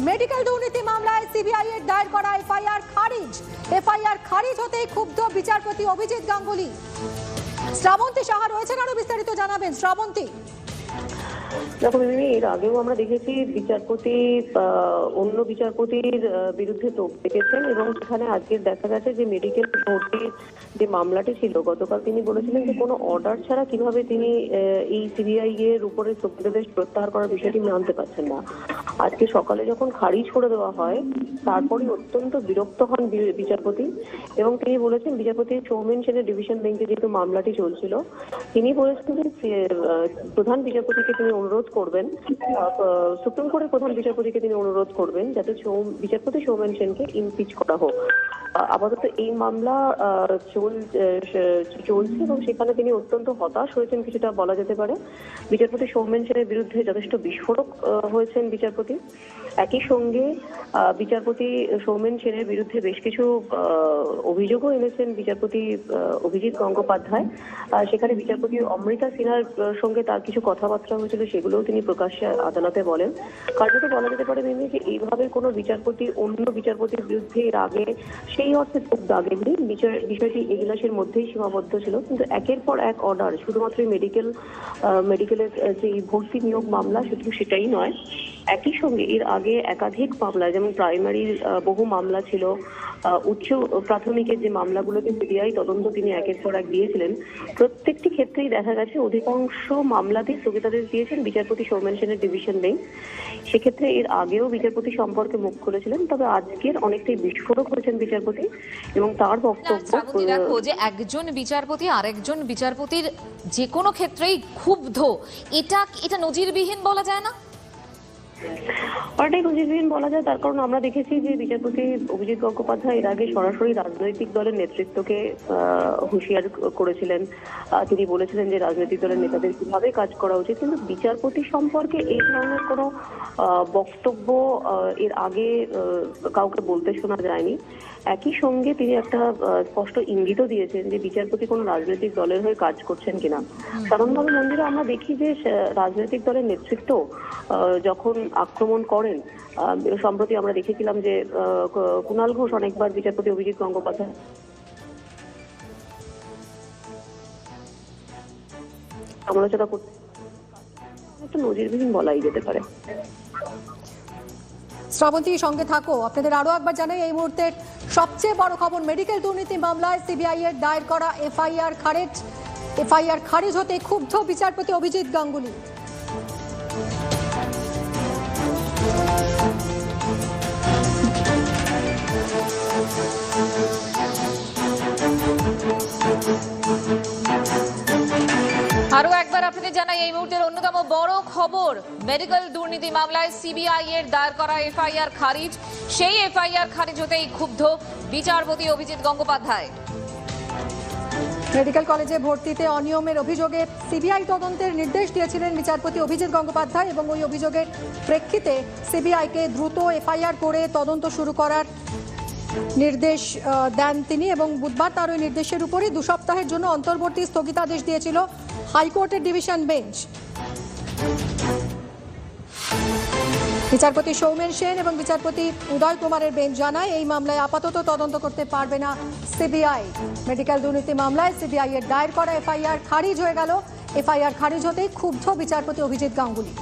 Medical দুর্নীতি মামলায় CBI এর দায়ের করা এফআইআর খারিজ হতেই ক্ষুব্ধ বিচারপতি অভিজিৎ গাঙ্গুলি। শ্রাবন্তী সাহা রয়েছেন, আরো বিস্তারিত জানাবেন। শ্রাবন্তী, দেখো মিমি, এর আগেও আমরা দেখেছি বিচারপতি অন্য বিচারপতির বিরুদ্ধে তোপ দেখেছেন এবং সেখানে আজকে দেখা গেছে যে মেডিকেল ভর্তির যে মামলাটি ছিল গতকাল তিনি বলেছিলেন যে কোনো অর্ডার ছাড়া কিভাবে তিনি এই সিবিআই এর উপরে স্থগিতাদেশ প্রত্যাহার করার বিষয়টি মানতে পারছেন না। আজকে সকালে যখন খারিজ করে দেওয়া হয় তারপরে অত্যন্ত বিরক্ত হন বিচারপতি এবং তিনি বলেছেন বিচারপতি সৌমেন সেনের ডিভিশন বেঞ্চে যেহেতু মামলাটি চলছিল তিনি বলেছেন যে প্রধান বিচারপতিকে তিনি অনুরোধ করবেন, সুপ্রিম কোর্টের প্রধান বিচারপতিকে তিনি অনুরোধ করবেন যাতে বিচারপতি সৌমেন সেনকে ইমপিচ করা হোক। আপাতত এই মামলা চলছে এবং সেখানে তিনি অত্যন্ত হতাশ হয়েছেন কিছুটা বলা যেতে পারে। বিচারপতি সৌমেন সেনের বিরুদ্ধে যথেষ্ট বিস্ফোরক হয়েছেন বিচারপতি। একই সঙ্গে বিচারপতি সৌমেন সেনের বিরুদ্ধে বেশ কিছু অভিযোগও এনেছেন বিচারপতি অভিজিৎ গঙ্গোপাধ্যায়। সেখানে বিচারপতি অমৃতা সিনহার সঙ্গে তার কিছু কথাবার্তা হয়েছিল, সেগুলোও তিনি প্রকাশ্যে আদালতে বলেন। কার্যত বলা যেতে পারে মিমি যে এইভাবে কোনো বিচারপতি অন্য বিচারপতির বিরুদ্ধে এর আগে সেই অর্থে খুব দাগেননি, বিষয়টি এজলাসের মধ্যেই সীমাবদ্ধ ছিল। কিন্তু একের পর এক অর্ডার, শুধুমাত্র মেডিকেলের যে ভর্তি নিয়োগ মামলা শুধু সেটাই নয়, একই সঙ্গে এর আগে একাধিক মামলা যেমন প্রাইমারির বহু মামলা ছিল, উচ্চ প্রাথমিকের যে মামলাগুলোকে সিবিআই তদন্ত তিনি একের পর এক দিয়েছিলেন, প্রত্যেকটি ক্ষেত্রেই দেখা গেছে অধিকাংশ মামলাতেই স্থগিতাদেশ দিয়েছেন বিচারপতি সৌমেন সেনের ডিভিশন বেঞ্চ। সেক্ষেত্রে এর আগেও বিচারপতি সম্পর্কে মুখ খুলেছিলেন, তবে আজকের অনেকটাই বিস্ফোরক হয়েছেন বিচারপতি এবং তার বক্তব্য দেখো যে একজন বিচারপতি আরেকজন বিচারপতির যে কোনো ক্ষেত্রেই ক্ষুব্ধ, এটা নজিরবিহীন বলা যায় না? অনেকটাই নজিরবিহীন বলা যায়, তার কারণ আমরা দেখেছি যে বিচারপতি অভিজিৎ গঙ্গোপাধ্যায় এর আগে সরাসরি রাজনৈতিক দলের নেতৃত্বকে হুঁশিয়ার করেছিলেন। তিনি বলেছিলেন যে রাজনৈতিক দলের নেতাদের কিভাবে কাজ করা উচিত, কিন্তু বিচারপতি সম্পর্কে এই ধরনের কোনো বক্তব্য এর আগে কাউকে বলতে শোনা যায়নি। একই সঙ্গে তিনি একটা স্পষ্ট ইঙ্গিতও দিয়েছেন যে বিচারপতি কোনো রাজনৈতিক দলের হয়ে কাজ করছেন কিনা। সাধারণভাবে মন্দিরে আমরা দেখি যে রাজনৈতিক দলের নেতৃত্ব যখন আক্রমণ করেন, সম্প্রতি আমরা দেখেছিলাম যে কুণাল ঘোষ অনেকবার বিচারপতি অভিজিৎ গঙ্গোপাধ্যায় সমালোচনা করতে, একটা নজিরবিহীন বলাই যেতে পারে। শ্রাবন্তী, সঙ্গে থাকো। আপনাদের আরো একবার জানাই এই মুহূর্তের সবচেয়ে বড় খবর, মেডিকেল দুর্নীতি মামলায় সিবিআই এর দায়ের করা এফআইআর খারিজ হতে ক্ষুব্ধ বিচারপতি অভিজিৎ গাঙ্গুলি। আরো একবার আপনাদের জানাই এই মুহূর্তের অন্যতম বড় খবর, মেডিকেল দুর্নীতি মামলায় সিবিআই এর দায়ের করা এফআইআর খারিজ। সেই এফআইআর খারিজ হতেই ক্ষুব্ধ বিচারপতি অভিজিৎ গঙ্গোপাধ্যায়। মেডিকেল কলেজে ভর্তিতে অনিয়মের অভিযোগে সিবিআই তদন্তের নির্দেশ দিয়েছিলেন বিচারপতি অভিজিৎ গঙ্গোপাধ্যায় এবং ওই অভিযোগের প্রেক্ষিতে সিবিআইকে দ্রুত এফআইআর করে তদন্ত শুরু করার নির্দেশ দেন তিনি এবং বুধবার তার ওই নির্দেশের উপরে 2 সপ্তাহের জন্য অন্তর্বর্তী স্থগিতাদেশ দিয়েছিল হাইকোর্টের ডিভিশন বেঞ্চ। বিচারপতি সৌমেন সেন এবং বিচারপতি উদয় কুমারের বেঞ্চ জানায় এই মামলায় আপাতত তদন্ত করতে পারবে না সিবিআই। মেডিকেল দুর্নীতি মামলায় সিবিআই এর দায়ের করা এফআইআর খারিজ হয়ে গেল। এফআইআর খারিজ হতেই ক্ষুব্ধ বিচারপতি অভিজিৎ গাঙ্গুলি।